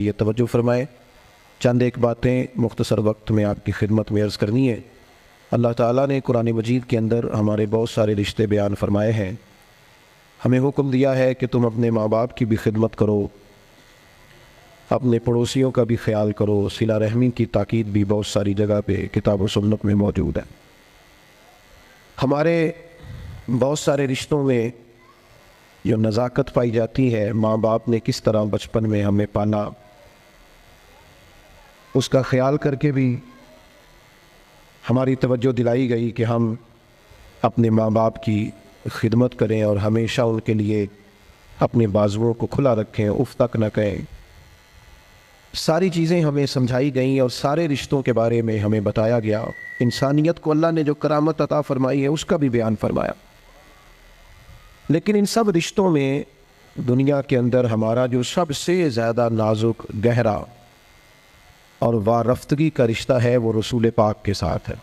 یہ توجہ فرمائیں، چند ایک باتیں مختصر وقت میں آپ کی خدمت میں عرض کرنی ہے۔ اللہ تعالیٰ نے قرآن مجید کے اندر ہمارے بہت سارے رشتے بیان فرمائے ہیں۔ ہمیں حکم دیا ہے کہ تم اپنے ماں باپ کی بھی خدمت کرو، اپنے پڑوسیوں کا بھی خیال کرو۔ صلہ رحمی کی تاکید بھی بہت ساری جگہ پہ کتاب و سنت میں موجود ہے۔ ہمارے بہت سارے رشتوں میں جو نزاکت پائی جاتی ہے، ماں باپ نے کس طرح بچپن میں ہمیں پالا، اس کا خیال کر کے بھی ہماری توجہ دلائی گئی کہ ہم اپنے ماں باپ کی خدمت کریں اور ہمیشہ ان کے لیے اپنے بازوؤں کو کھلا رکھیں، اف تک نہ کہیں۔ ساری چیزیں ہمیں سمجھائی گئیں اور سارے رشتوں کے بارے میں ہمیں بتایا گیا۔ انسانیت کو اللہ نے جو کرامت عطا فرمائی ہے اس کا بھی بیان فرمایا۔ لیکن ان سب رشتوں میں دنیا کے اندر ہمارا جو سب سے زیادہ نازک، گہرا اور وارفتگی کا رشتہ ہے وہ رسول پاک کے ساتھ ہے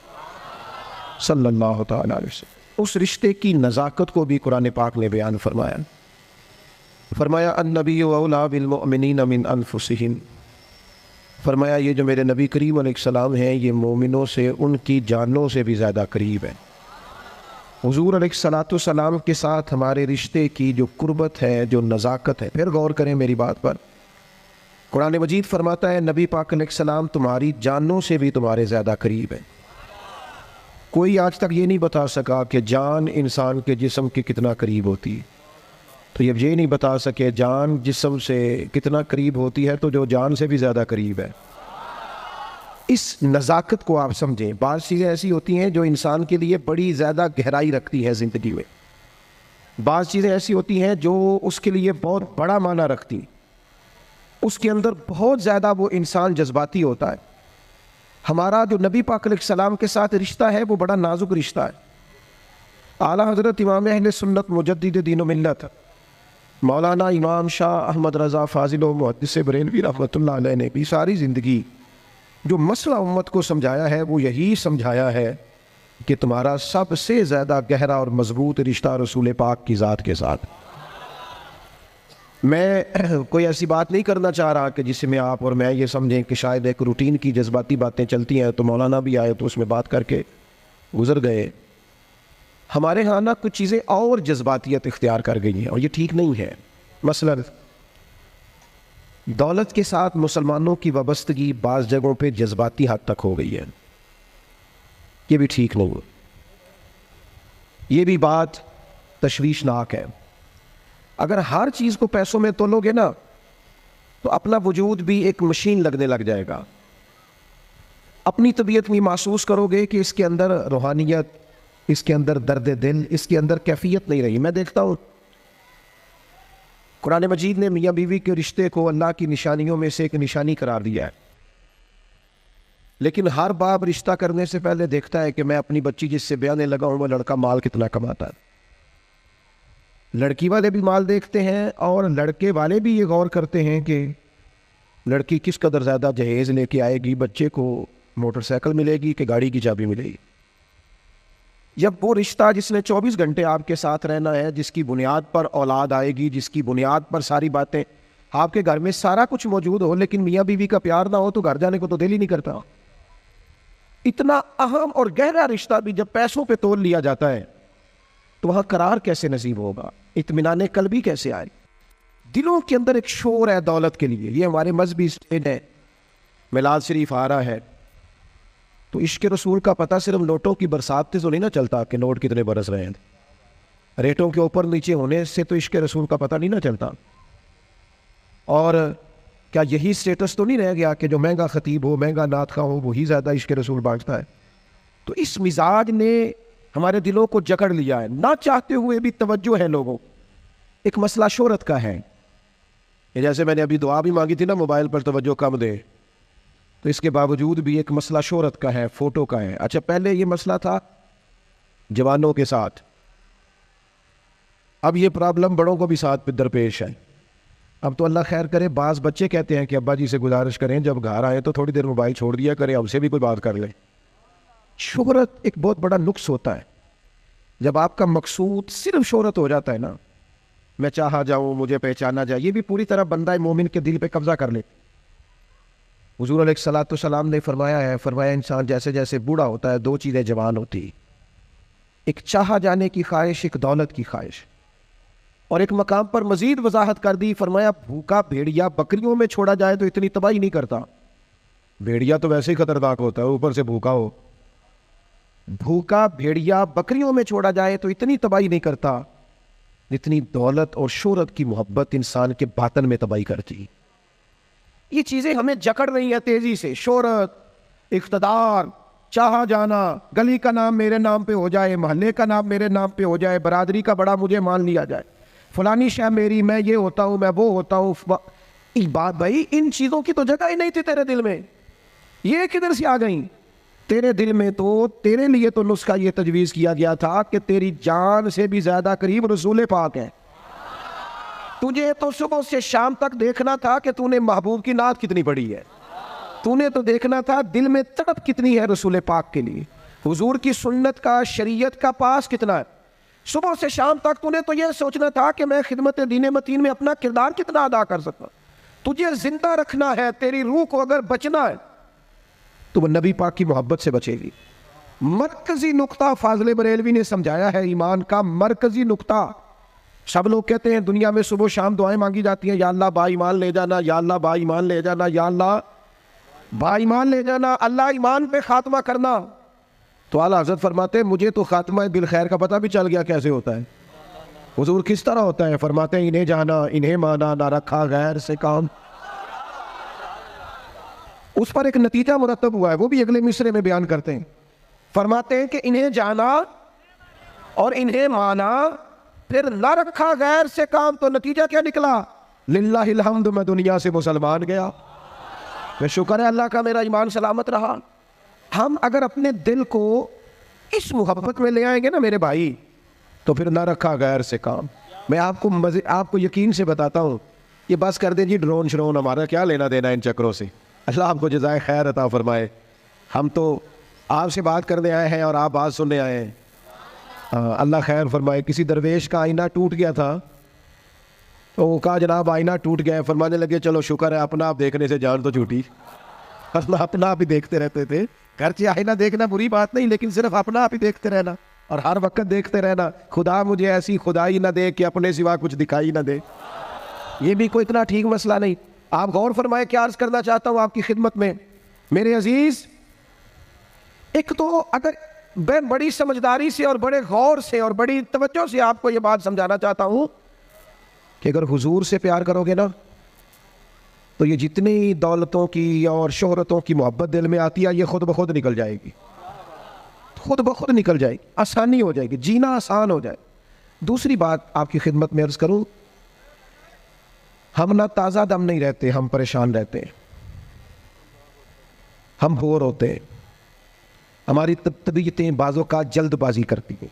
صلی اللہ تعالیٰ علیہ وسلم۔ اس رشتے کی نزاکت کو بھی قرآن پاک نے بیان فرمایا النبی اولیٰ بالمؤمنین من انفسہم، فرمایا یہ جو میرے نبی کریم علیہ السلام ہیں یہ مومنوں سے ان کی جانوں سے بھی زیادہ قریب ہیں۔ حضور علیہ السلام کے ساتھ ہمارے رشتے کی جو قربت ہے، جو نزاکت ہے، پھر غور کریں میری بات پر۔ قرآن مجید فرماتا ہے نبی پاک علیہ السلام تمہاری جانوں سے بھی تمہارے زیادہ قریب ہیں۔ کوئی آج تک یہ نہیں بتا سکا کہ جان انسان کے جسم کے کتنا قریب ہوتی ہے، تو یہ نہیں بتا سکے جان جسم سے کتنا قریب ہوتی ہے تو جو جان سے بھی زیادہ قریب ہے۔ اس نزاکت کو آپ سمجھیں۔ بعض چیزیں ایسی ہوتی ہیں جو انسان کے لیے بڑی زیادہ گہرائی رکھتی ہیں زندگی میں، بعض چیزیں ایسی ہوتی ہیں جو اس کے لیے بہت بڑا معنی رکھتی ہیں، اس کے اندر بہت زیادہ وہ انسان جذباتی ہوتا ہے۔ ہمارا جو نبی پاک علیہ السلام کے ساتھ رشتہ ہے وہ بڑا نازک رشتہ ہے۔ اعلیٰ حضرت امام اہل سنت مجدد دین و ملت مولانا امام شاہ احمد رضا فاضل و محدث بریلوی رحمۃ اللہ علیہ نے بھی ساری زندگی جو مسئلہ امت کو سمجھایا ہے وہ یہی سمجھایا ہے کہ تمہارا سب سے زیادہ گہرا اور مضبوط رشتہ رسول پاک کی ذات کے ساتھ۔ میں کوئی ایسی بات نہیں کرنا چاہ رہا کہ جس میں آپ اور میں یہ سمجھیں کہ شاید ایک روٹین کی جذباتی باتیں چلتی ہیں تو مولانا بھی آئے تو اس میں بات کر کے گزر گئے۔ ہمارے ہاں نا کچھ چیزیں اور جذباتیت اختیار کر گئی ہیں اور یہ ٹھیک نہیں ہے۔ مثلا دولت کے ساتھ مسلمانوں کی وابستگی بعض جگہوں پہ جذباتی حد تک ہو گئی ہے، یہ بھی ٹھیک نہیں ہے، یہ بھی بات تشویشناک ہے۔ اگر ہر چیز کو پیسوں میں تولو گے نا تو اپنا وجود بھی ایک مشین لگنے لگ جائے گا۔ اپنی طبیعت میں محسوس کرو گے کہ اس کے اندر روحانیت، اس کے اندر درد دل، اس کے اندر کیفیت نہیں رہی۔ میں دیکھتا ہوں قرآن مجید نے میاں بیوی کے رشتے کو اللہ کی نشانیوں میں سے ایک نشانی قرار دیا ہے، لیکن ہر باپ رشتہ کرنے سے پہلے دیکھتا ہے کہ میں اپنی بچی جس سے بیانے لگا ہوں وہ لڑکا مال کتنا کماتا ہے۔ لڑکی والے بھی مال دیکھتے ہیں اور لڑکے والے بھی یہ غور کرتے ہیں کہ لڑکی کس قدر زیادہ جہیز لے کے آئے گی، بچے کو موٹر سائیکل ملے گی کہ گاڑی کی چابی ملے گی۔ جب وہ رشتہ جس نے 24 گھنٹے آپ کے ساتھ رہنا ہے، جس کی بنیاد پر اولاد آئے گی، جس کی بنیاد پر ساری باتیں، آپ کے گھر میں سارا کچھ موجود ہو لیکن میاں بیوی کا پیار نہ ہو تو گھر جانے کو تو دل ہی نہیں کرتا۔ اتنا اہم اور گہرا رشتہ بھی جب پیسوں پہ تول لیا جاتا ہے تو وہاں قرار کیسے نصیب ہوگا، اطمینان قلبی کیسے آئے؟ دلوں کے اندر ایک شور ہے دولت کے لیے۔ یہ ہمارے مذہبی سٹیج ہے، میلاد شریف آ رہا ہے تو عشق رسول کا پتہ صرف نوٹوں کی برسات سے تو نہیں نہ چلتا کہ نوٹ کتنے برس رہے ہیں، ریٹوں کے اوپر نیچے ہونے سے تو عشق رسول کا پتہ نہیں نہ چلتا۔ اور کیا یہی سٹیٹس تو نہیں رہ گیا کہ جو مہنگا خطیب ہو، مہنگا نعت خواں ہو وہی زیادہ عشق رسول بانٹتا ہے؟ تو اس مزاج نے ہمارے دلوں کو جکڑ لیا ہے، نہ چاہتے ہوئے بھی توجہ ہے لوگوں۔ ایک مسئلہ شہرت کا ہے، جیسے میں نے ابھی دعا بھی مانگی تھی نا موبائل پر توجہ کم دے، تو اس کے باوجود بھی ایک مسئلہ شہرت کا ہے، فوٹو کا ہے۔ اچھا پہلے یہ مسئلہ تھا جوانوں کے ساتھ، اب یہ پرابلم بڑوں کو بھی ساتھ درپیش ہے۔ اب تو اللہ خیر کرے، بعض بچے کہتے ہیں کہ ابا جی سے گزارش کریں جب گھر آئے تو تھوڑی دیر موبائل چھوڑ دیا کریں، ہم سے بھی کوئی بات کر لیں۔ شہرت ایک بہت بڑا نقص ہوتا ہے۔ جب آپ کا مقصود صرف شہرت ہو جاتا ہے نا، میں چاہا جاؤں، مجھے پہچانا جائے، یہ بھی پوری طرح بندہ مومن کے دل پہ قبضہ کر لے، حضور علیہ الصلوۃ والسلام نے فرمایا انسان جیسے جیسے بوڑھا ہوتا ہے 2 چیزیں جوان ہوتی، ایک چاہا جانے کی خواہش، ایک دولت کی خواہش. اور ایک مقام پر مزید وضاحت کر دی، فرمایا بھوکا بھیڑیا بکریوں میں چھوڑا جائے تو اتنی تباہی نہیں کرتا. بھیڑیا تو ویسے ہی خطرناک ہوتا ہے، اوپر سے بھوکا ہو. بھوکا بھیڑیا بکریوں میں چھوڑا جائے تو اتنی تباہی نہیں کرتا جتنی دولت اور شہرت کی محبت انسان کے باطن میں تباہی کرتی. یہ چیزیں ہمیں جکڑ رہی ہیں تیزی سے، شہرت، اقتدار، چاہا جانا، گلی کا نام میرے نام پہ ہو جائے، محلے کا نام میرے نام پہ ہو جائے، برادری کا بڑا مجھے مان لیا جائے، فلانی شے میری، میں یہ ہوتا ہوں، میں وہ ہوتا ہوں. بات بھائی ان چیزوں کی تو جگہ ہی نہیں تھی تیرے دل میں، یہ کدھر سے آ گئیں؟ تیرے دل میں تو تیرے لیے تو نسخہ یہ تجویز کیا گیا تھا کہ تیری جان سے بھی زیادہ قریب رسول پاک ہے. تجھے تو صبح سے شام تک دیکھنا تھا کہ تو نے محبوب کی نعت کتنی پڑھی ہے، تو نے تو دیکھنا تھا دل میں تڑپ کتنی ہے رسول پاک کے لیے، حضور کی سنت کا، شریعت کا پاس کتنا ہے. صبح سے شام تک تو نے تو یہ سوچنا تھا کہ میں خدمت دین متین میں اپنا کردار کتنا ادا کر سکتا. تجھے زندہ رکھنا ہے، تیری روح کو اگر بچنا ہے تو وہ نبی پاک کی محبت سے بچے گی. مرکزی نقطہ فاضل بریلوی نے سمجھایا ہے ایمان کا مرکزی نقطہ. سب لوگ کہتے ہیں دنیا میں صبح شام دعائیں مانگی جاتی ہیں، یا اللہ با ایمان لے جانا، یا اللہ با ایمان لے جانا، یا اللہ با ایمان لے جانا، اللہ ایمان پہ خاتمہ کرنا. تو اعلیٰ حضرت فرماتے ہیں مجھے تو خاتمہ بالخیر کا پتہ بھی چل گیا کیسے ہوتا ہے. حضور کس طرح ہوتا ہے؟ فرماتے ہیں انہیں جانا، انہیں مانا، نہ رکھا غیر سے کام. اس پر ایک نتیجہ مرتب ہوا ہے، وہ بھی اگلے مصرے میں بیان کرتے ہیں. فرماتے ہیں کہ انہیں جانا اور انہیں مانا، پھر نہ رکھا غیر سے کام، تو نتیجہ کیا نکلا؟ للہ الحمد، میں دنیا سے مسلمان گیا، میں شکر ہے اللہ کا میرا ایمان سلامت رہا. ہم اگر اپنے دل کو اس محبت میں لے آئیں گے نا میرے بھائی، تو پھر نہ رکھا غیر سے کام. میں آپ کو یقین سے بتاتا ہوں، یہ بس کر دیں جی ڈرون شرون، ہمارا کیا لینا دینا ان چکروں سے. اللہ آپ کو جزائے خیر عطا فرمائے. ہم تو آپ سے بات کرنے آئے ہیں اور آپ بات سننے آئے ہیں. اللہ خیر فرمائے. کسی درویش کا آئینہ ٹوٹ گیا تھا تو وہ کہا جناب آئینہ ٹوٹ گیا ہے. فرمانے لگے چلو شکر ہے اپنا آپ دیکھنے سے جان تو چھوٹی. اپنا آپ ہی دیکھتے رہتے تھے. گرچہ آئینہ دیکھنا بری بات نہیں، لیکن صرف اپنا آپ ہی دیکھتے رہنا اور ہر وقت دیکھتے رہنا خدا مجھے ایسی خدائی نہ دے کہ اپنے سوا کچھ دکھائی نہ دے. یہ بھی کوئی اتنا ٹھیک مسئلہ نہیں. آپ غور فرمائے کیا عرض کرنا چاہتا ہوں آپ کی خدمت میں میرے عزیز. ایک تو اگر میں بڑی سمجھداری سے اور بڑے غور سے اور بڑی توجہ سے آپ کو یہ بات سمجھانا چاہتا ہوں کہ اگر حضور سے پیار کرو گے نا تو یہ جتنی دولتوں کی اور شہرتوں کی محبت دل میں آتی ہے یہ خود بخود نکل جائے گی، خود بخود نکل جائے گی، آسانی ہو جائے گی، جینا آسان ہو جائے. دوسری بات آپ کی خدمت میں عرض کروں، ہم نہ تازہ دم نہیں رہتے، ہم پریشان رہتے ہیں، ہم بور ہوتے ہیں، ہماری طبیعتیں بعض اوقات جلد بازی کرتی ہیں،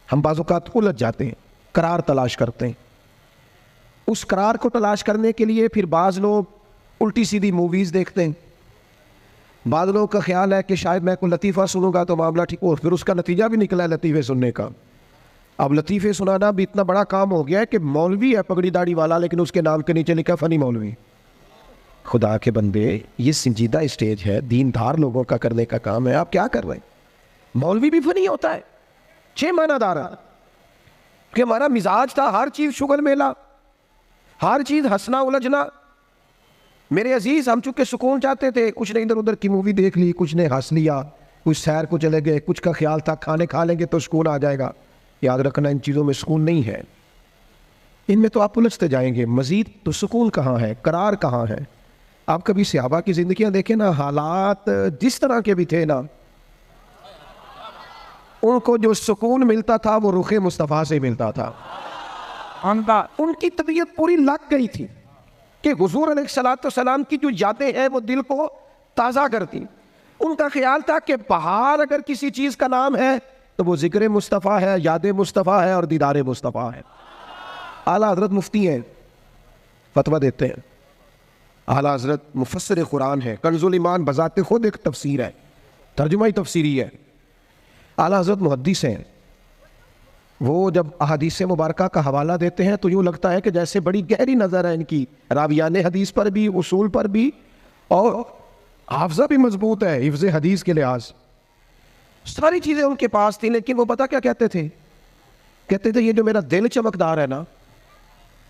ہم بعض اوقات الجھ جاتے ہیں، قرار تلاش کرتے ہیں. اس قرار کو تلاش کرنے کے لیے پھر بعض لوگ الٹی سیدھی موویز دیکھتے ہیں. بعض لوگوں کا خیال ہے کہ شاید میں کوئی لطیفہ سنوں گا تو معاملہ ٹھیک ہو، پھر اس کا نتیجہ بھی نکلا ہے لطیفے سننے کا. اب لطیفے سنانا بھی اتنا بڑا کام ہو گیا ہے کہ مولوی ہے پگڑی داڑھی والا لیکن اس کے نام کے نیچے لکھا فنی مولوی. خدا کے بندے یہ سنجیدہ اسٹیج ہے، دیندار لوگوں کا کرنے کا کام ہے، آپ کیا کر رہے ہیں؟ مولوی بھی فنی ہوتا ہے، 6 معنی دار ہے کہ ہمارا مزاج تھا ہر چیز شغل میلہ، ہر چیز ہنسنا الجھنا. میرے عزیز ہم چونکہ سکون چاہتے تھے، کچھ نے ادھر ادھر کی مووی دیکھ لی، کچھ نے ہنس لیا، کچھ سیر کو چلے گئے، کچھ کا خیال تھا کھانے کھا لیں گے تو سکون آ جائے گا. یاد رکھنا ان چیزوں میں سکون نہیں ہے، ان میں تو آپ الجھتے جائیں گے. مزید تو سکون کہاں ہے، قرار کہاں ہے؟ آپ کبھی صحابہ کی زندگیاں دیکھیں نا، حالات جس طرح کے بھی تھے نا، ان کو جو سکون ملتا تھا وہ رخ مصطفیٰ سے ملتا تھا. ان کی طبیعت پوری لگ گئی تھی کہ حضور علیہ الصلوۃ والسلام کی جو یادیں ہیں وہ دل کو تازہ کرتی. ان کا خیال تھا کہ بہار اگر کسی چیز کا نام ہے تو وہ ذکر مصطفیٰ ہے، یاد مصطفیٰ ہے اور دیدار مصطفیٰ ہے. اعلیٰ حضرت مفتی ہیں، فتویٰ دیتے ہیں. اعلیٰ حضرت مفسر قرآن ہے، کنز الایمان بذات خود ایک تفسیر ہے، ترجمہ ہی تفسیری ہے. اعلیٰ حضرت محدث ہیں، وہ جب احادیث مبارکہ کا حوالہ دیتے ہیں تو یوں لگتا ہے کہ جیسے بڑی گہری نظر ہے ان کی راویان حدیث پر بھی، اصول پر بھی اور حافظہ بھی مضبوط ہے حفظ حدیث کے لحاظ، ساری چیزیں ان کے پاس تھیں، لیکن وہ پتہ کیا کہتے تھے؟ کہتے تھے یہ جو میرا دل چمکدار ہے نا،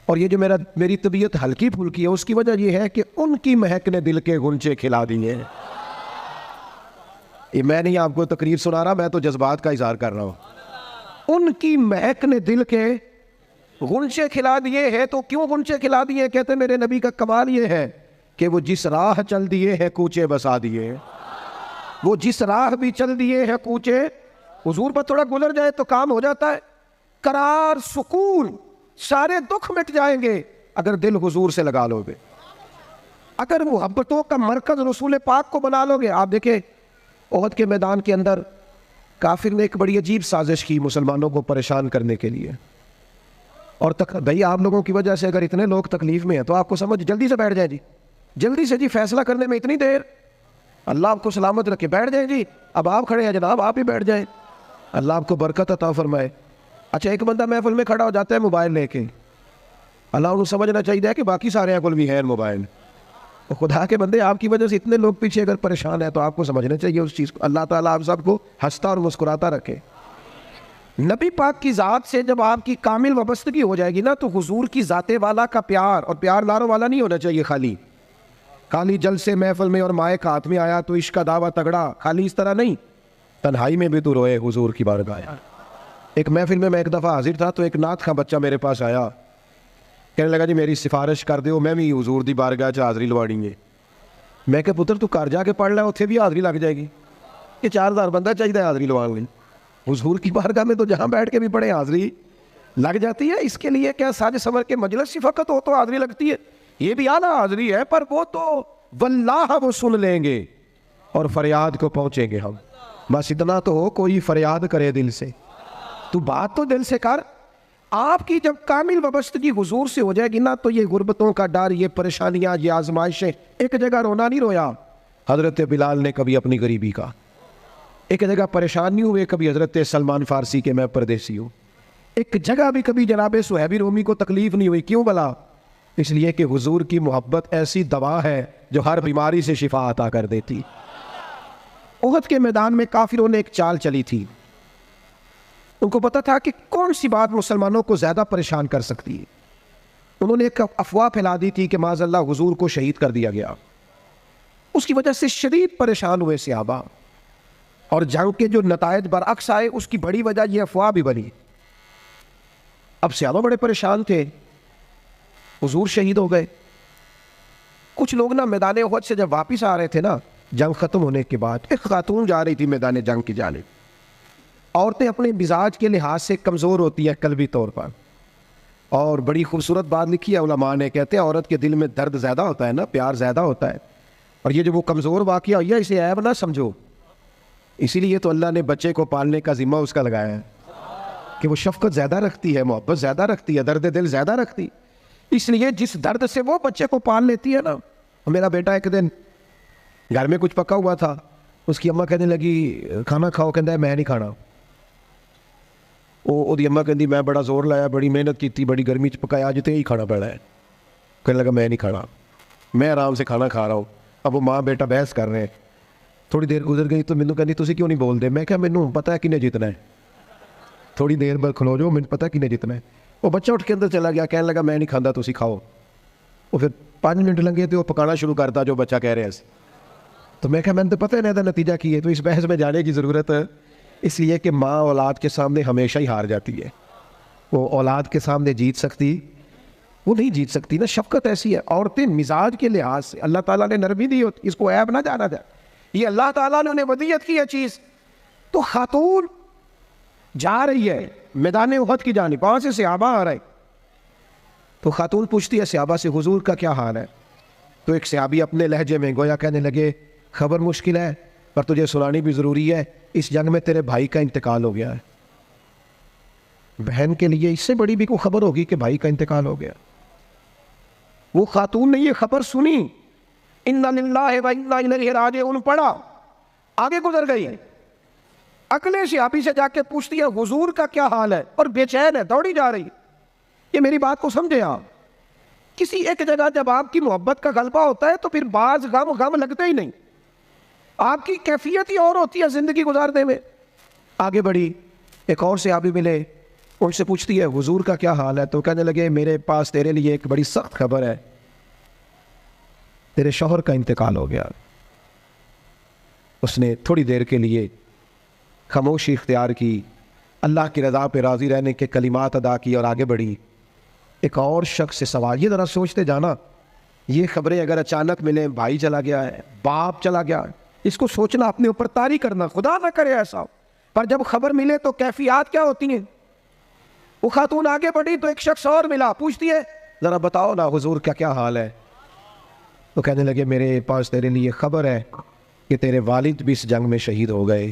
اور یہ جو میری طبیعت ہلکی پھلکی ہے، اس کی وجہ یہ ہے کہ ان کی مہک نے دل کے غنچے کھلا دیے ہیں۔ یہ میں نہیں آپ کو تقریر سنا رہا، میں تو جذبات کا اظہار کر رہا ہوں۔ ان کی مہک نے دل کے غنچے کھلا دیے ہیں۔ تو کیوں غنچے کھلا دیے؟ کہتے میرے نبی کا کمال یہ ہے کہ وہ جس راہ چل دیے ہیں کوچے بسا دیے ہیں۔ وہ جس راہ بھی چل دیے ہیں کوچے، حضور پر تھوڑا گزر جائے تو کام ہو جاتا ہے، قرار، سکون، سارے دکھ مٹ جائیں گے اگر دل حضور سے لگا لو گے، اگر محبتوں کا مرکز رسول پاک کو بنا لو گے۔ آپ دیکھیں احد کے میدان کے اندر کافر نے ایک بڑی عجیب سازش کی مسلمانوں کو پریشان کرنے کے لیے، اور بھائی آپ لوگوں کی وجہ سے اگر اتنے لوگ تکلیف میں ہیں تو آپ کو سمجھ جلدی سے بیٹھ جائیں جی، جلدی سے جی، فیصلہ کرنے میں اتنی دیر، اللہ آپ کو سلامت رکھے، بیٹھ جائیں جی، اب آپ کھڑے ہیں جناب، آپ ہی بیٹھ جائیں، اللہ آپ کو برکت عطا فرمائے۔ اچھا ایک بندہ محفل میں کھڑا ہو جاتا ہے موبائل لے کے، اللہ انہوں سمجھنا چاہیے کہ باقی سارے کل بھی ہیں موبائل، خدا کے بندے آپ کی وجہ سے اتنے لوگ پیچھے اگر پریشان ہیں تو آپ کو سمجھنا چاہیے اس چیز کو۔ اللہ تعالیٰ آپ سب کو ہنستا اور مسکراتا رکھے۔ نبی پاک کی ذات سے جب آپ کی کامل وابستگی ہو جائے گی نا، تو حضور کی ذات والا کا پیار، اور پیار لاروں والا نہیں ہونا چاہیے خالی جلسے محفل میں اور مائک ہاتھ میں آیا تو عشق کا دعویٰ تگڑا، خالی اس طرح نہیں، تنہائی میں بھی تو روئے حضور کی بارگاہ۔ ایک محفل میں ایک دفعہ حاضر تھا تو ایک نعت خواں بچہ میرے پاس آیا، کہنے لگا جی میری سفارش کر دیو، میں بھی حضور دی بارگاہ چ حاضری لوانی ہے۔ میں کہ پتر تو گھر جا کے پڑھ لے، اتنے بھی حاضری لگ جائے گی، یہ 4000 بندہ چاہیے حاضری لوان لی، حضور کی بارگاہ میں تو جہاں بیٹھ کے بھی پڑھے حاضری لگ جاتی ہے۔ اس کے لیے کیا ساج سمر کے مجلس سے فقط ہو تو حاضری لگتی ہے؟ یہ بھی اعلیٰ حاضری ہے، پر وہ تو واللہ وہ سن لیں گے اور فریاد کو پہنچیں گے ہم۔ بس اتنا تو ہو، کوئی فریاد کرے دل سے، تو بات تو دل سے کر۔ آپ کی جب کامل وابستگی حضور سے ہو جائے گی نا، تو یہ غربتوں کا ڈر، یہ پریشانیاں، یہ آزمائشیں، ایک جگہ رونا نہیں رویا حضرت بلال نے کبھی اپنی غریبی کا، ایک جگہ پریشان نہیں ہوئے کبھی حضرت سلمان فارسی کے میں پردیسی ہوں، ایک جگہ بھی کبھی جناب صہیب رومی کو تکلیف نہیں ہوئی۔ کیوں بلا؟ اس لیے کہ حضور کی محبت ایسی دوا ہے جو ہر بیماری سے شفا عطا کر دیتی۔ احد کے میدان میں کافروں نے ایک چال چلی تھی، ان کو پتا تھا کہ کون سی بات مسلمانوں کو زیادہ پریشان کر سکتی ہے۔ انہوں نے ایک افواہ پھیلا دی تھی کہ معاذ اللہ حضور کو شہید کر دیا گیا، اس کی وجہ سے شدید پریشان ہوئے صحابہ، اور جنگ کے جو نتائج برعکس آئے اس کی بڑی وجہ یہ افواہ بھی بنی۔ اب صحابہ بڑے پریشان تھے، حضور شہید ہو گئے۔ کچھ لوگ نا میدان احد سے جب واپس آ رہے تھے نا، جنگ ختم ہونے کے بعد، ایک خاتون جا رہی تھی میدان جنگ کی جانب۔ عورتیں اپنے مزاج کے لحاظ سے کمزور ہوتی ہیں قلبی طور پر، اور بڑی خوبصورت بات لکھی ہے علماء نے، کہتے ہیں عورت کے دل میں درد زیادہ ہوتا ہے نا، پیار زیادہ ہوتا ہے، اور یہ جو وہ کمزور واقعہ ہوئی ہے اسے عیب نہ سمجھو۔ اسی لیے تو اللہ نے بچے کو پالنے کا ذمہ اس کا لگایا ہے کہ وہ شفقت زیادہ رکھتی ہے، محبت زیادہ رکھتی ہے، درد دل زیادہ رکھتی، اس لیے جس درد سے وہ بچے کو پال لیتی ہے نا۔ میرا بیٹا ایک دن گھر میں کچھ پکا ہوا تھا، اس کی اماں کہنے لگی کھانا کھاؤ، کہتا ہے میں نہیں کھانا۔ وہ اماں کہتی میں بڑا زور لایا، بڑی محنت کی تھی، بڑی گرمی چ پکایا، اج تے ہی کھانا پڑا ہے۔ کہنے لگا میں نہیں کھانا، میں آرام سے کھانا کھا رہا ہوں۔ اب وہ ماں بیٹا بحث کر رہے ہیں، تھوڑی دیر گزر گئی تو مینوں کہندی تسی کیوں نہیں بول دے؟ میں کہا مینوں پتہ ہے کنے جیتنا ہے، تھوڑی دیر بعد کھلو جاؤ، مینوں پتہ ہے کنے جیتنا ہے۔ وہ بچہ اٹھ کے اندر چلا گیا، کہنے لگا میں نہیں کھانا، تسی کھاؤ۔ وہ پھر 5 منٹ لگے تو وہ پکانا شروع کرتا جو بچہ کہہ رہے ہیں۔ تو میں کہا میں نے تو پتہ ہے نا نتیجہ کی ہے، تو اس بحث میں جانے کی ضرورت ہے؟ اس لیے کہ ماں اولاد کے سامنے ہمیشہ ہی ہار جاتی ہے، وہ اولاد کے سامنے جیت سکتی وہ نہیں جیت سکتی نا۔ شفقت ایسی ہے، عورتیں مزاج کے لحاظ سے اللہ تعالیٰ نے نرمی دی ہوتی، اس کو عیب نہ جانا جائے، یہ اللہ تعالیٰ نے انہیں ودیت کی ہے چیز۔ تو خاتون جا رہی ہے میدان احد کی جانب، وہاں سے صحابہ آ رہے، تو خاتون پوچھتی ہے صحابہ سے حضور کا کیا حال ہے؟ تو ایک صحابی اپنے لہجے میں گویا کہنے لگے خبر مشکل ہے پر تجھے سنانی بھی ضروری ہے، اس جنگ میں تیرے بھائی کا انتقال ہو گیا ہے۔ بہن کے لیے اس سے بڑی بھی کوئی خبر ہوگی کہ بھائی کا انتقال ہو گیا؟ وہ خاتون نے یہ خبر سنی، انا للہ و انا الیہ راجعون پڑھا، آگے گزر گئی، اگلے صحابی سے جا کے پوچھتی ہے حضور کا کیا حال ہے، اور بے چین ہے، دوڑی جا رہی۔ یہ میری بات کو سمجھے آپ، کسی ایک جگہ جب آپ کی محبت کا غلبہ ہوتا ہے تو پھر بعض غم لگتے ہی نہیں۔ آپ کی کیفیت ہی اور ہوتی ہے زندگی گزارنے میں. آگے بڑھی, ایک اور صحابی ملے, ان سے پوچھتی ہے حضور کا کیا حال ہے؟ تو کہنے لگے میرے پاس تیرے لیے ایک بڑی سخت خبر ہے, تیرے شوہر کا انتقال ہو گیا. اس نے تھوڑی دیر کے لیے خاموشی اختیار کی, اللہ کی رضا پہ راضی رہنے کے کلمات ادا کی اور آگے بڑھی. ایک اور شخص سے سوال, یہ ذرا سوچتے جانا, یہ خبریں اگر اچانک ملیں, بھائی چلا گیا ہے, باپ چلا گیا ہے, اس کو سوچنا, اپنے اوپر طاری کرنا, خدا نہ کرے ایسا, پر جب خبر ملے تو کیفیات کیا ہوتی ہیں. وہ خاتون آگے بڑھی تو ایک شخص اور ملا, پوچھتی ہے ذرا بتاؤ نا حضور کا کیا حال ہے؟ تو کہنے لگے میرے پاس تیرے لیے خبر ہے کہ تیرے والد بھی اس جنگ میں شہید ہو گئے.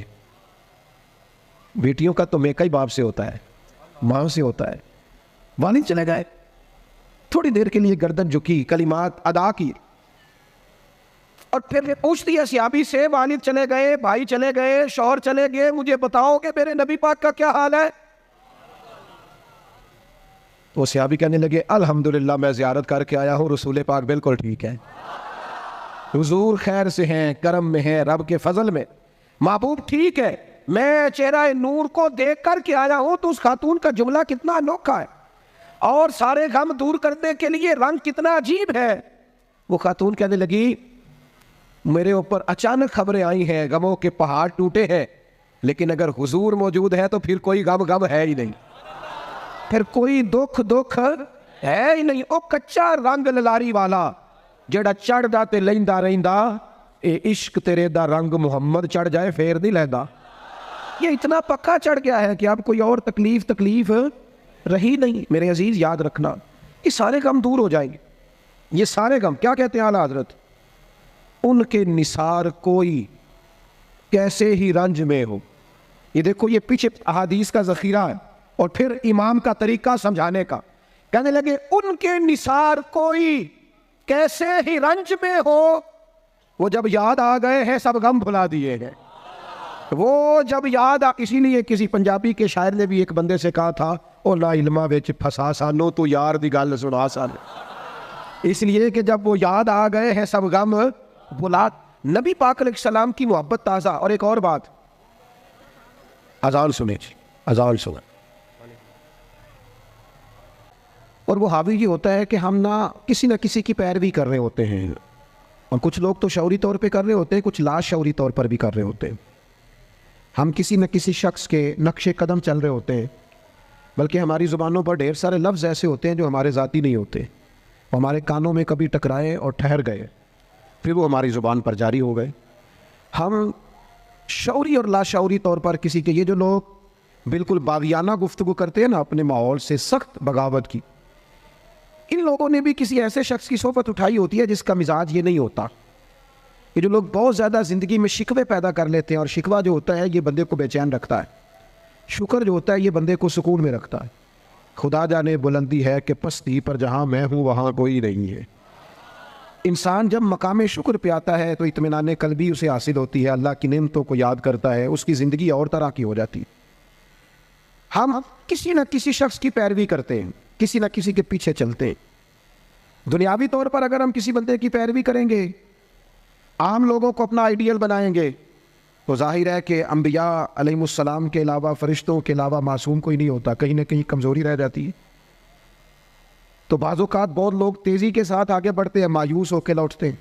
بیٹیوں کا تو میکا ہی باپ سے ہوتا ہے, ماں سے ہوتا ہے. والد چلے گئے, تھوڑی دیر کے لیے گردن جھکی, کلمات ادا کی, اور پھر پوچھتی ہے صحابی سے والد چلے گئے, بھائی چلے گئے, شوہر چلے گئے, مجھے بتاؤ کہ میرے نبی پاک کا کیا حال ہے؟ وہ صحابی کہنے لگے الحمدللہ میں زیارت کر کے آیا ہوں, رسول پاک بالکل ٹھیک ہے, حضور خیر سے ہیں, کرم میں ہیں, رب کے فضل میں, محبوب ٹھیک ہے, میں چہرہ نور کو دیکھ کر کے آیا ہوں. تو اس خاتون کا جملہ کتنا انوکھا ہے, اور سارے غم دور کرنے کے لیے رنگ کتنا عجیب ہے. وہ خاتون کہنے لگی میرے اوپر اچانک خبریں آئی ہیں, غموں کے پہاڑ ٹوٹے ہیں, لیکن اگر حضور موجود ہے تو پھر کوئی غم ہے ہی نہیں, پھر کوئی دکھ ہے ہی نہیں. او کچا رنگ للاری والا جڑا چڑھ دا تے لیندا رہندا, اے عشق تیرے دا رنگ محمد چڑھ جائے پھر نہیں لیندا. یہ اتنا پکا چڑھ گیا ہے کہ اب کوئی اور تکلیف رہی نہیں. میرے عزیز یاد رکھنا, یہ سارے غم دور ہو جائیں گے. یہ سارے غم کیا کہتے ہیں اعلیٰ حضرت, ان کے نثار کوئی کیسے ہی رنج میں ہو. یہ دیکھو, یہ پیچھے احادیث کا ذخیرہ ہے اور پھر امام کا طریقہ سمجھانے کا. کہنے لگے ان کے نثار کوئی کیسے ہی رنج میں ہو, وہ جب یاد آ گئے ہیں سب غم بھلا دیے ہیں. وہ جب یاد اسی لیے کسی پنجابی کے شاعر نے بھی ایک بندے سے کہا تھا, او لا علما وچ پھسا سانو تو یار دی گل سنا سان, اس لیے کہ جب وہ یاد آ گئے ہیں سب غم بھلا. نبی پاک علیہ السلام کی محبت تازہ. اور ایک اور بات, اذان سنیں جی, اذان سنیں. اور وہ حاوی یہ ہوتا ہے کہ ہم نہ کسی کی پیروی کر رہے ہوتے ہیں, اور کچھ لوگ تو شعوری طور پہ کر رہے ہوتے ہیں, کچھ لا شعوری طور پر بھی کر رہے ہوتے ہیں. ہم کسی نہ کسی شخص کے نقش قدم چل رہے ہوتے ہیں, بلکہ ہماری زبانوں پر ڈھیر سارے لفظ ایسے ہوتے ہیں جو ہمارے ذاتی نہیں ہوتے, ہمارے کانوں میں کبھی ٹکرائے اور ٹھہر گئے, پھر وہ ہماری زبان پر جاری ہو گئے. ہم شعوری اور لا شعوری طور پر کسی کے, یہ جو لوگ بالکل باغیانہ گفتگو کرتے ہیں نا اپنے ماحول سے, سخت بغاوت کی, ان لوگوں نے بھی کسی ایسے شخص کی صحبت اٹھائی ہوتی ہے جس کا مزاج یہ نہیں ہوتا. یہ جو لوگ بہت زیادہ زندگی میں شکوے پیدا کر لیتے ہیں, اور شکوہ جو ہوتا ہے یہ بندے کو بے چین رکھتا ہے, شکر جو ہوتا ہے یہ بندے کو سکون میں رکھتا ہے. خدا جانے بلندی ہے کہ پستی پر جہاں میں ہوں وہاں کوئی نہیں ہے. انسان جب مقام شکر پہ آتا ہے تو اطمینان قلبی اسے حاصل ہوتی ہے, اللہ کی نعمتوں کو یاد کرتا ہے, اس کی زندگی اور طرح کی ہو جاتی ہے. ہم کسی نہ کسی شخص کی پیروی کرتے ہیں, کسی نہ کسی کے پیچھے چلتے ہیں. دنیاوی طور پر اگر ہم کسی بندے کی پیروی کریں گے, عام لوگوں کو اپنا آئیڈیل بنائیں گے, تو ظاہر ہے کہ انبیاء علیہ السلام کے علاوہ, فرشتوں کے علاوہ معصوم کوئی نہیں ہوتا, کہیں نہ کہیں کمزوری رہ جاتی ہے. تو بعض اوقات بہت لوگ تیزی کے ساتھ آگے بڑھتے ہیں, مایوس ہو کے لوٹتے ہیں.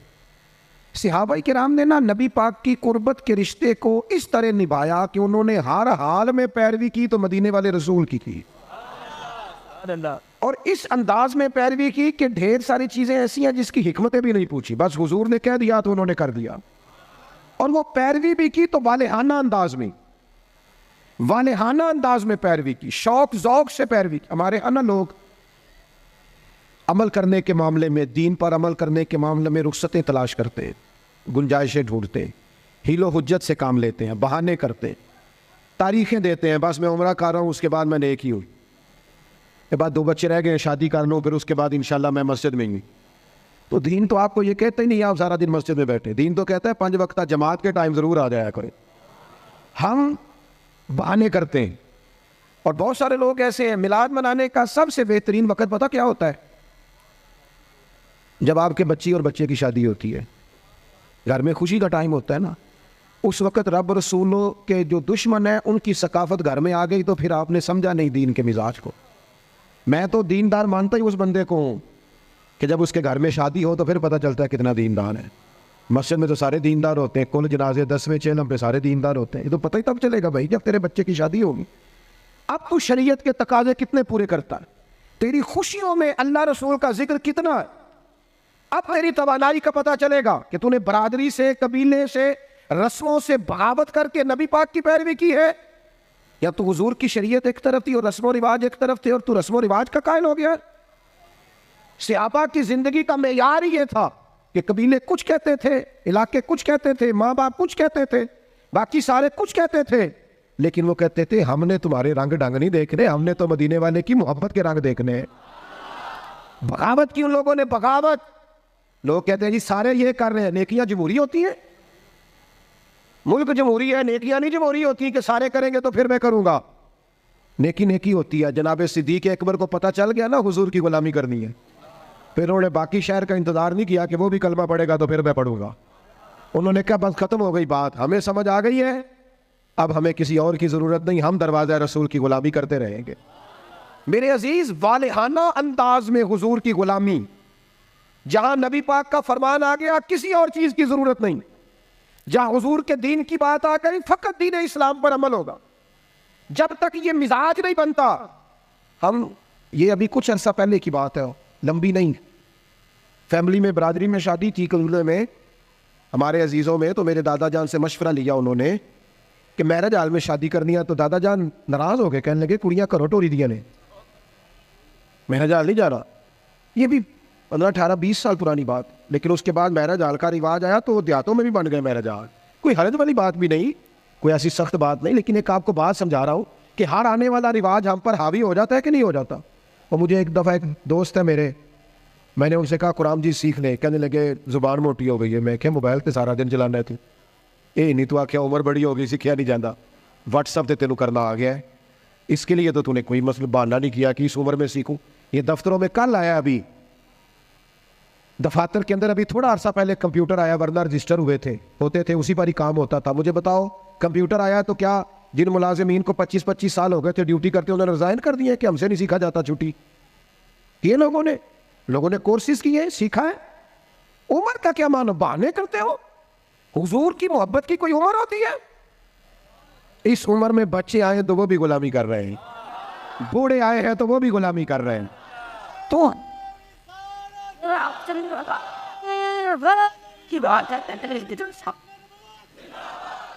صحابہ کرام نے نا نبی پاک کی قربت کے رشتے کو اس طرح نبھایا کہ انہوں نے ہر حال میں پیروی کی تو مدینے والے رسول کی, اور اس انداز میں پیروی کی کہ ڈھیر ساری چیزیں ایسی ہیں جس کی حکمتیں بھی نہیں پوچھی, بس حضور نے کہہ دیا تو انہوں نے کر دیا. اور وہ پیروی بھی کی تو والہانہ انداز میں پیروی کی, شوق ذوق سے پیروی کی. ہمارے ہاں لوگ عمل کرنے کے معاملے میں, دین پر عمل کرنے کے معاملے میں رخصتیں تلاش کرتے ہیں, گنجائشیں ڈھونڈتے ہیں, حیل و حجت سے کام لیتے ہیں, بہانے کرتے ہیں, تاریخیں دیتے ہیں, بس میں عمرہ کر رہا ہوں اس کے بعد میں نیک ہی ہوں, کے بعد 2 بچے رہ گئے, شادی کر لوں, پھر اس کے بعد انشاءاللہ میں مسجد میں ہوں. تو دین تو آپ کو یہ کہتا ہی نہیں آپ سارا دن مسجد میں بیٹھے, دین تو کہتا ہے 5 وقتہ جماعت کے ٹائم ضرور آ جایا کریں. ہم بہانے کرتے ہیں. اور بہت سارے لوگ ایسے ہیں, میلاد منانے کا سب سے بہترین وقت پتہ کیا ہوتا ہے؟ جب آپ کے بچی اور بچے کی شادی ہوتی ہے, گھر میں خوشی کا ٹائم ہوتا ہے نا, اس وقت رب رسولوں کے جو دشمن ہیں ان کی ثقافت گھر میں آ گئی تو پھر آپ نے سمجھا نہیں دین کے مزاج کو. میں تو دیندار مانتا ہی اس بندے کو ہوں کہ جب اس کے گھر میں شادی ہو تو پھر پتہ چلتا ہے کتنا دیندار ہے. مسجد میں تو سارے دیندار ہوتے ہیں, کل جنازے 10ویں چہلم پہ سارے دیندار ہوتے ہیں. یہ تو پتہ ہی تب چلے گا بھائی جب تیرے بچے کی شادی ہوگی. اب تو شریعت کے تقاضے کتنے پورے کرتا ہے, تیری خوشیوں میں اللہ رسول کا ذکر کتنا ہے. اب تیری توانائی کا پتہ چلے گا کہ تو نے برادری سے, قبیلے سے, رسموں سے بغاوت کر کے نبی پاک کی پیروی کی ہے, یا تو حضور کی شریعت ایک طرف تھی اور رسم و رواج ایک طرف تھے اور تو رسم و رواج کا قائل ہو گیا. صحابہ کی زندگی کا معیار ہی یہ تھا کہ قبیلے کچھ کہتے تھے, علاقے کچھ کہتے تھے, ماں باپ کچھ کہتے تھے, باقی سارے کچھ کہتے تھے, لیکن وہ کہتے تھے ہم نے تمہارے رنگ ڈنگ نہیں دیکھنے, ہم نے تو مدینے والے کی محبت کے رنگ دیکھنے. بغاوت کی ان لوگوں نے بغاوت. لوگ کہتے ہیں جی سارے یہ کر رہے ہیں, نیکیاں جمہوری ہوتی ہیں, ملک جمہوری ہے, نیکیاں نہیں جمہوری ہوتی کہ سارے کریں گے تو پھر میں کروں گا. نیکی نیکی ہوتی ہے. جناب صدیق اکبر کو پتہ چل گیا نا حضور کی غلامی کرنی ہے, پھر انہوں نے باقی شہر کا انتظار نہیں کیا کہ وہ بھی کلمہ پڑھے گا تو پھر میں پڑھوں گا. انہوں نے کہا بس ختم ہو گئی بات, ہمیں سمجھ آ گئی ہے, اب ہمیں کسی اور کی ضرورت نہیں, ہم دروازہ رسول کی غلامی کرتے رہیں گے. میرے عزیز, والہانہ انداز میں حضور کی غلامی, جہاں نبی پاک کا فرمان آ گیا کسی اور چیز کی ضرورت نہیں, جہاں حضور کے دین کی بات آ گئی فقط دین اسلام پر عمل ہوگا. جب تک یہ مزاج نہیں بنتا, ہم یہ ابھی کچھ عرصہ پہلے کی بات ہے, لمبی نہیں, فیملی میں برادری میں شادی تھی کلولے میں ہمارے عزیزوں میں, تو میرے دادا جان سے مشورہ لیا انہوں نے کہ میرج حال میں شادی کرنی ہے, تو دادا جان ناراض ہو گئے, کہنے لگے کڑیاں کرو ٹوری دیا نے, میرج حال نہیں جا رہا. یہ بھی 15, 18, 20 سال پرانی بات. لیکن اس کے بعد میرج حال کا رواج آیا تو دیہاتوں میں بھی بن گئے میرج حال. کوئی حرج والی بات بھی نہیں, کوئی ایسی سخت بات نہیں, لیکن ایک آپ کو بات سمجھا رہا ہوں کہ ہر آنے والا رواج ہم پر حاوی ہو جاتا ہے کہ نہیں ہو جاتا. اور مجھے ایک دفعہ ایک دوست ہے میرے, میں نے ان سے کہا قرآن جی سیکھ لے, کہنے لگے زبان موٹی ہو گئی ہے. میں کہ موبائل تے سارا دن چلانا ہے تو نہیں تو آخیا عمر بڑی ہو گئی سیکھیا نہیں جاتا, واٹس ایپ تے تینوں کرنا آ گیا ہے, اس کے لیے تو نے کوئی مسئلہ بہانہ نہیں کیا کہ اس عمر میں سیکھوں. یہ دفتروں میں کل آیا, ابھی دفاتر کے اندر ابھی تھوڑا عرصہ پہلے کمپیوٹر آیا, ورنہ رجسٹر ہوتے تھے اسی پر ہی کام ہوتا تھا. مجھے بتاؤ کمپیوٹر آیا تو کیا جن ملازمین کو 25 سال ہو گئے تھے ڈیوٹی کرتے انہوں نے ریزائن کر دیا کہ ہم سے نہیں سیکھا جاتا چھٹی. یہ لوگوں نے کورسز کیے, سیکھا ہے. عمر کا کیا مانو, بہانے کرتے ہو. حضور کی محبت کی کوئی عمر ہوتی ہے؟ اس عمر میں بچے آئے تو وہ بھی غلامی کر رہے ہیں, بوڑھے آئے ہیں تو وہ بھی غلامی کر رہے ہیں. تو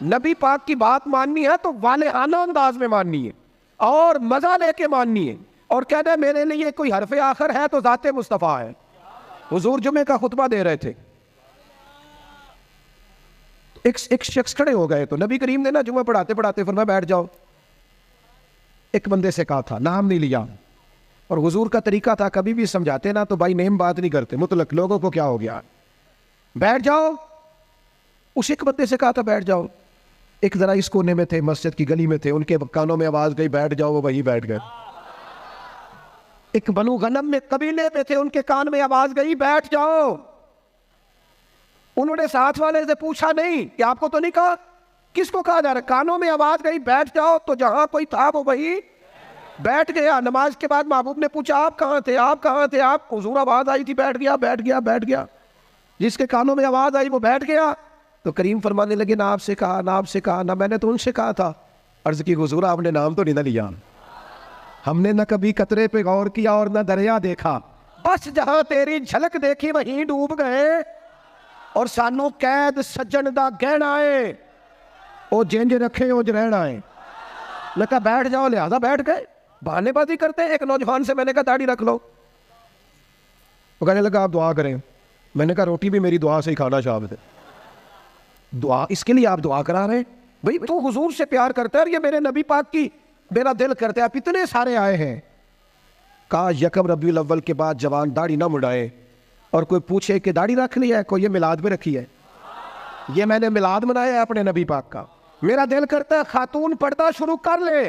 نبی پاک کی بات ماننی ہے تو والہانہ انداز میں ماننی ہے اور مزہ لے کے ماننی ہے, اور کہنا ہے میرے لیے کوئی حرف آخر ہے تو ذات مصطفیٰ ہے. حضور جمعے کا خطبہ دے رہے تھے, ایک شخص کھڑے ہو گئے, تو نبی کریم نے نا جمعہ پڑھاتے پڑھاتے فرمایا بیٹھ جاؤ. ایک بندے سے کہا تھا, نام نہیں لیا, اور حضور کا طریقہ تھا کبھی بھی سمجھاتے نا تو بھائی نیم بات نہیں کرتے, مطلق لوگوں کو کیا ہو گیا, بیٹھ جاؤ. اس ایک بندے سے کہا تھا بیٹھ جاؤ, ایک ذرا اس کونے میں تھے, مسجد کی گلی میں تھے, ان کے کانوں میں آواز گئی بیٹھ جاؤ, وہ وہی بیٹھ گئے. ایک بنو غنم میں قبیلے میں تھے, ان کے کان میں آواز گئی بیٹھ جاؤ. انہوں نے ساتھ والے سے پوچھا نہیں کہ آپ کو تو نہیں کہا, کس کو کہا جا رہا ہے, کانوں میں آواز گئی بیٹھ جاؤ, تو جہاں کوئی تھا وہ وہی بیٹھ گیا. نماز کے بعد محبوب نے پوچھا آپ کہاں تھے, آپ کہاں تھے, آپ حضور آواز آئی تھی بیٹھ گیا, بیٹھ گیا, بیٹھ گیا. جس کے کانوں میں آواز آئی وہ بیٹھ گیا. تو کریم فرمانے لگے نہ آپ سے کہا, نہ آپ سے کہا, نہ میں نے تو ان سے کہا تھا. عرض کی حضور آپ نے نام تو نہیں نہ لیا, ہم نے نہ کبھی قطرے پہ غور کیا اور نہ دریا دیکھا, بس جہاں تیری جھلک دیکھی وہیں ڈوب گئے. اور سانو قید سجن دا گہنا ہے, او جنج رکھے او جرہن آئے. میں کہا بیٹھ جاؤ, لہذا بیٹھ گئے. بہانے بازی کرتے ہیں. ایک نوجوان سے میں نے کہا داڑھی رکھ لو, وہ کہنے لگا آپ دعا کریں. میں نے کہا روٹی بھی میری دعا سے ہی کھانا شام سے, دعا اس کے لیے آپ دعا کرا رہے ہیں. بھئی تو حضور سے پیار کرتا ہے اور یہ میرے نبی پاک کی میرا دل کرتا ہے. آپ اتنے سارے آئے ہیں. کہا یکم ربیع الاول کے بعد جوان داڑھی نہ مڑائے اور کوئی پوچھے کہ داڑھی رکھ لی ہے, کوئی یہ میلاد میں رکھی ہے, یہ میں نے میلاد منایا ہے اپنے نبی پاک کا. میرا دل کرتا ہے خاتون پردہ شروع کر لے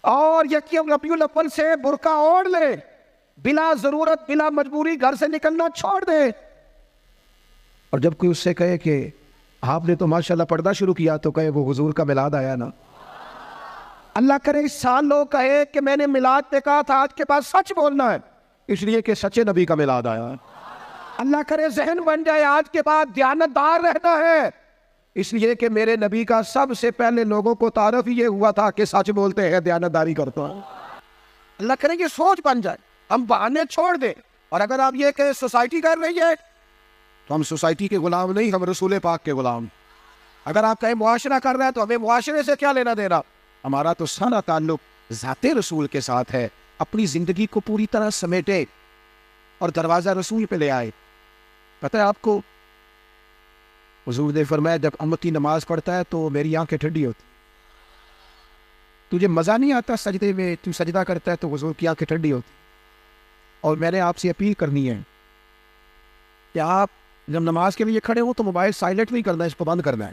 اور یکم ربیع الاول سے برقع اوڑھ لے, بلا ضرورت بلا مجبوری گھر سے نکلنا چھوڑ دے. اور جب کوئی اس سے کہے کہ آپ نے تو ماشاءاللہ پردہ شروع کیا تو کہے وہ حضور کا میلاد آیا نا. اللہ کرے اس سال لوگ کہے کہ میں نے میلاد پہ کہا تھا آج کے بعد سچ بولنا ہے اس لیے کہ سچے نبی کا میلاد آیا ہے. اللہ کرے ذہن بن جائے آج کے بعد دیانتدار رہنا ہے اس لیے کہ میرے نبی کا سب سے پہلے لوگوں کو تعارف یہ ہوا تھا کہ سچ بولتے ہیں دیانتداری کرتا ہے. اللہ کرے یہ سوچ بن جائے, ہم بہانے چھوڑ دیں. اور اگر آپ یہ کہ سوسائٹی کر رہی ہے تو ہم سوسائٹی کے غلام نہیں, ہم رسول پاک کے غلام. اگر آپ کہیں معاشرہ کر رہے ہیں تو ہمیں معاشرے سے کیا لینا دینا, ہمارا تو سارا تعلق ذات رسول کے ساتھ ہے. اپنی زندگی کو پوری طرح سمیٹے اور دروازہ رسول پہ لے آئے. پتہ ہے آپ کو حضور نے فرمایا جب امتی نماز پڑھتا ہے تو میری آنکھیں ٹھنڈی ہوتی. تجھے مزہ نہیں آتا سجدے میں, تو سجدہ کرتا ہے تو حضور کی آنکھیں ٹھنڈی ہوتی. اور میں نے آپ سے اپیل کرنی ہے کہ آپ جب نماز کے لیے کھڑے ہو تو موبائل سائلنٹ نہیں کرنا ہے, اس کو بند کرنا ہے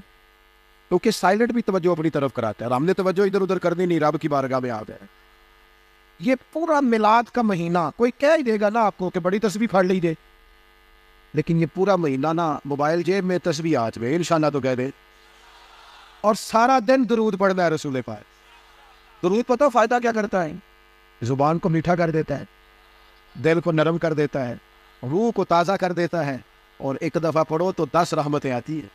کیونکہ سائلنٹ بھی توجہ اپنی طرف کراتا ہے اور ہم نے توجہ ادھر ادھر کرنی نہیں, رب کی بارگاہ میں آ گئے. یہ پورا میلاد کا مہینہ کوئی کہہ ہی دے گا نا آپ کو کہ بڑی تسبیح پڑھ لیجیے, لیکن یہ پورا مہینہ نا موبائل جیب میں تسبیح ہاتھ میں انشاءاللہ تو کہہ دے, اور سارا دن درود پڑھنا ہے رسول پاک. درود پتہ فائدہ کیا کرتا ہے؟ زبان کو میٹھا کر دیتا ہے, دل کو نرم کر دیتا ہے, روح کو تازہ کر دیتا ہے. اور ایک دفعہ پڑھو تو 10 رحمتیں آتی ہیں,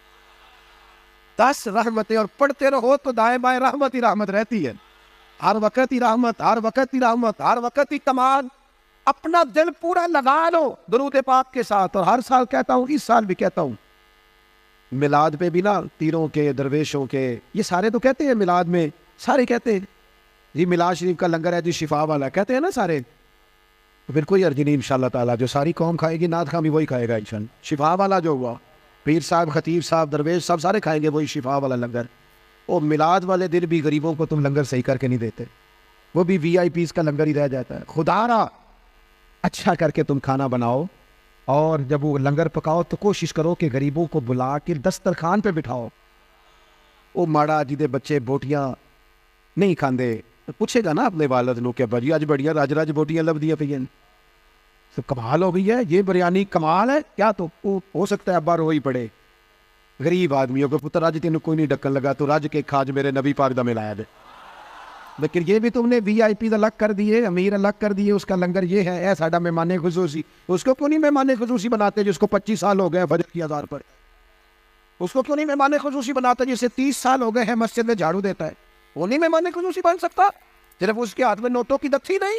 10 رحمتیں, اور پڑھتے رہو تو دائیں بائیں رحمت ہی رحمت رہتی ہے. ہر وقت ہی رحمت, ہر وقت ہی رحمت, ہر وقت ہی کمال. اپنا دل پورا لگا لو درود پاک کے ساتھ. اور ہر سال کہتا ہوں, اس سال بھی کہتا ہوں, میلاد پہ بھی نا پیروں کے, درویشوں کے, یہ سارے تو کہتے ہیں میلاد میں, سارے کہتے ہیں جی میلاد شریف کا لنگر ہے جی شفا والا, کہتے ہیں نا سارے. پھر کوئی عرض نہیں انشاءاللہ تعالیٰ, جو ساری قوم کھائے گی نعت خواں وہی کھائے گا انشاءاللہ. شفا والا جو ہوا, پیر صاحب, خطیب صاحب, درویش سب سارے کھائیں گے وہی شفا والا لنگر. اور میلاد والے دن بھی غریبوں کو تم لنگر صحیح کر کے نہیں دیتے, وہ بھی VIP کا لنگر ہی رہ جاتا ہے. خدا را اچھا کر کے تم کھانا بناؤ, اور جب وہ لنگر پکاؤ تو کوشش کرو کہ غریبوں کو بلا کے دسترخوان پہ بٹھاؤ. وہ ماڑا جیدے بچے بوٹیاں نہیں کھاندے پوچھے گا نا اپنے والد نو کہ بھائی اج بڑیاں رج رج بوٹیاں لب دیا پہ تو کمال ہو گئی ہے, یہ بریانی کمال ہے کیا. تو ہو سکتا ہے ابا رو ہی پڑے, غریب آدمیوں کو پتر رج تینوں کوئی نہیں ڈکن لگا تو رج کے کھاج میرے نبی پاک دا ملایا دے. لیکن یہ بھی تم نے VIP الگ کر دیے, امیر الگ کر دیے, اس کا لنگر یہ ہے, اے ساڈا مہمان خصوصی. اس کو کیوں نہیں مہمان خصوصی بناتے جس کو 25 سال ہو گئے فجر کی اذان پر؟ اس کو کیوں نہیں مہمان خصوصی بناتے جسے 30 سال ہو گئے ہیں مسجد میں جھاڑو دیتا ہے؟ وہ نہیں مہمان خصوصی بن سکتا؟ صرف اس کے ہاتھ میں نوٹوں کی دکھی نہیں.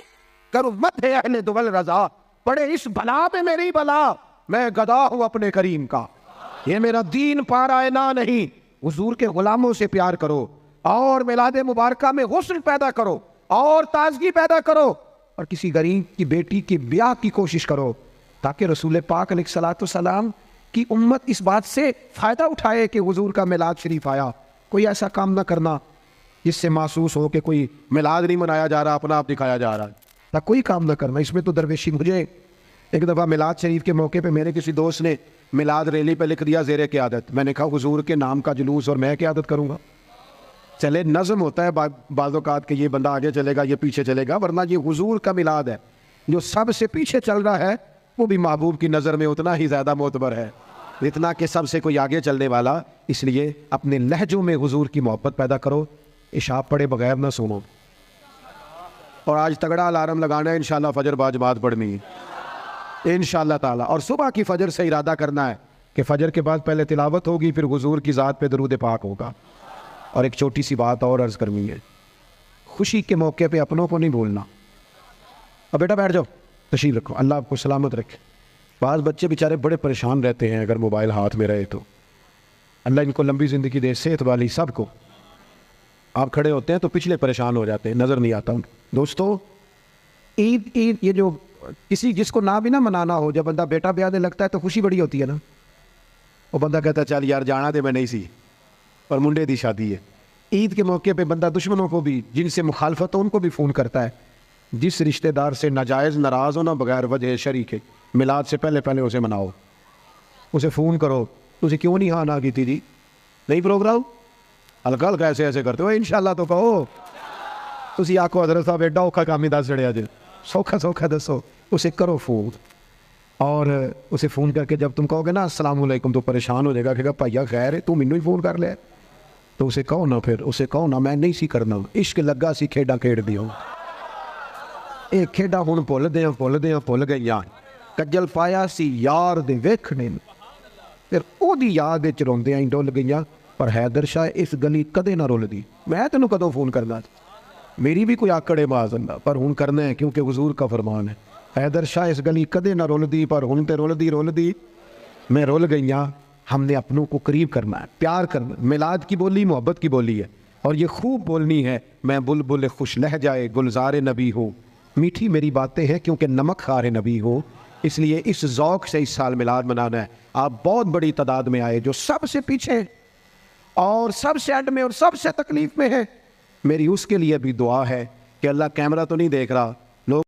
کرو مت ہے اہل دول رضا, پڑے اس بلا پہ میری بلا, میں گدا ہوں اپنے کریم کا. یہ میرا دین پارائنا نہیں. حضور کے غلاموں سے پیار کرو, اور میلاد مبارکہ میں غسل پیدا کرو, اور تازگی پیدا کرو, اور کسی غریب کی بیٹی کے بیاہ کی کوشش کرو تاکہ رسول پاک علیہ الصلوۃ والسلام کی امت اس بات سے فائدہ اٹھائے کہ حضور کا میلاد شریف آیا. کوئی ایسا کام نہ کرنا جس سے محسوس ہو کہ کوئی میلاد نہیں منایا جا رہا, اپنا آپ دکھایا جا رہا ہے. کوئی کام نہ کرنا اس میں تو درویشی. مجھے ایک دفعہ میلاد شریف کے موقع پہ میرے کسی دوست نے میلاد ریلی پہ لکھ دیا زیر قیادت. میں نے کہا حضور کے نام کا جلوس اور میں قیادت کروں گا؟ چلے نظم ہوتا ہے بعض اوقات کہ یہ بندہ آگے چلے گا یہ پیچھے چلے گا, ورنہ یہ حضور کا میلاد ہے. جو سب سے پیچھے چل رہا ہے وہ بھی محبوب کی نظر میں اتنا ہی زیادہ معتبر ہے اتنا کہ سب سے کوئی آگے چلنے والا. اس لیے اپنے لہجوں میں حضور کی محبت پیدا کرو, عشاء پڑھے بغیر نہ سنو. اور آج تگڑا الارم لگانا ہے انشاءاللہ فجر با جماعت پڑھنی ہے انشاءاللہ تعالیٰ. اور صبح کی فجر سے ارادہ کرنا ہے کہ فجر کے بعد پہلے تلاوت ہوگی, پھر حضور کی ذات پہ درود پاک ہوگا. اور ایک چھوٹی سی بات اور عرض کرنی ہے, خوشی کے موقع پہ اپنوں کو نہیں بھولنا. اب بیٹا بیٹھ جاؤ, تشریف رکھو, اللہ آپ کو سلامت رکھے. بعض بچے بیچارے بڑے پریشان رہتے ہیں اگر موبائل ہاتھ میں رہے تو. اللہ ان کو لمبی زندگی دے, صحت والی سب کو. آپ کھڑے ہوتے ہیں تو پچھلے پریشان ہو جاتے ہیں, نظر نہیں آتا. دوستو عید یہ جو کسی جس کو نہ بھی نہ منانا ہو, جب بندہ بیٹا بیاہ دے لگتا ہے تو خوشی بڑی ہوتی ہے نا. وہ بندہ کہتا ہے چل یار جانا دے میں نہیں سی, اور منڈے دی شادی ہے. عید کے موقع پہ بندہ دشمنوں کو بھی, جن سے مخالفت ہو ان کو بھی فون کرتا ہے. جس رشتہ دار سے ناجائز ناراض ہو نا بغیر وجہ شریک ہے, میلاد سے پہلے اسے مناؤ, اسے فون کرو. تجھے کیوں نہیں آنا کی تھی جی, نہیں پروگرام ہلکا ہلکا ایسے کرتے ہو انشاءاللہ تو کہو. تسی آکو حضرت صاحب ایڈا اوکھا کام ہی دس جڑیا جی, سوکھا دسو, اسے کرو فون. اور اسے فون کر کے جب تم کہو گے نا السلام علیکم تو پریشان ہو جائے گا، کہے گا بھائیا خیر ہے تو مینوں ہی فون کر لیا، تو اسے کہو نا، پھر اسے کہو نا میں نہیں سی کرنا، عشق لگا سی کھیڈاں کھیڈ دیو، یہ کھیڈاں ہن بھول گئیاں، کجل پایا سی یار دے ویکھنے، پھر او دی یاد وچ روندیاں ہی ڈول گئیاں، پر حیدر شاہ اس گلی کدے نہ رلدی، میں تینوں کدوں فون کرنا، میری بھی کوئی آکڑ ہے معاذ اللہ، پر ہن کرنا ہے کیونکہ حضور کا فرمان ہے۔ حیدر شاہ اس گلی کدے نہ رلدی، پر ہن تے رلدی میں رل گئیاں۔ ہم نے اپنوں کو قریب کرنا ہے، پیار کرنا، میلاد کی بولی محبت کی بولی ہے، اور یہ خوب بولنی ہے، میں بلبل خوش لہجائے گلزار نبی ہوں، میٹھی میری باتیں ہیں کیونکہ نمک خار نبی ہو، اس لیے اس ذوق سے اس سال میلاد منانا ہے۔ آپ بہت بڑی تعداد میں آئے، جو سب سے پیچھے اور سب سے اینڈ میں اور سب سے تکلیف میں ہے، میری اس کے لیے بھی دعا ہے کہ اللہ کیمرہ تو نہیں دیکھ رہا،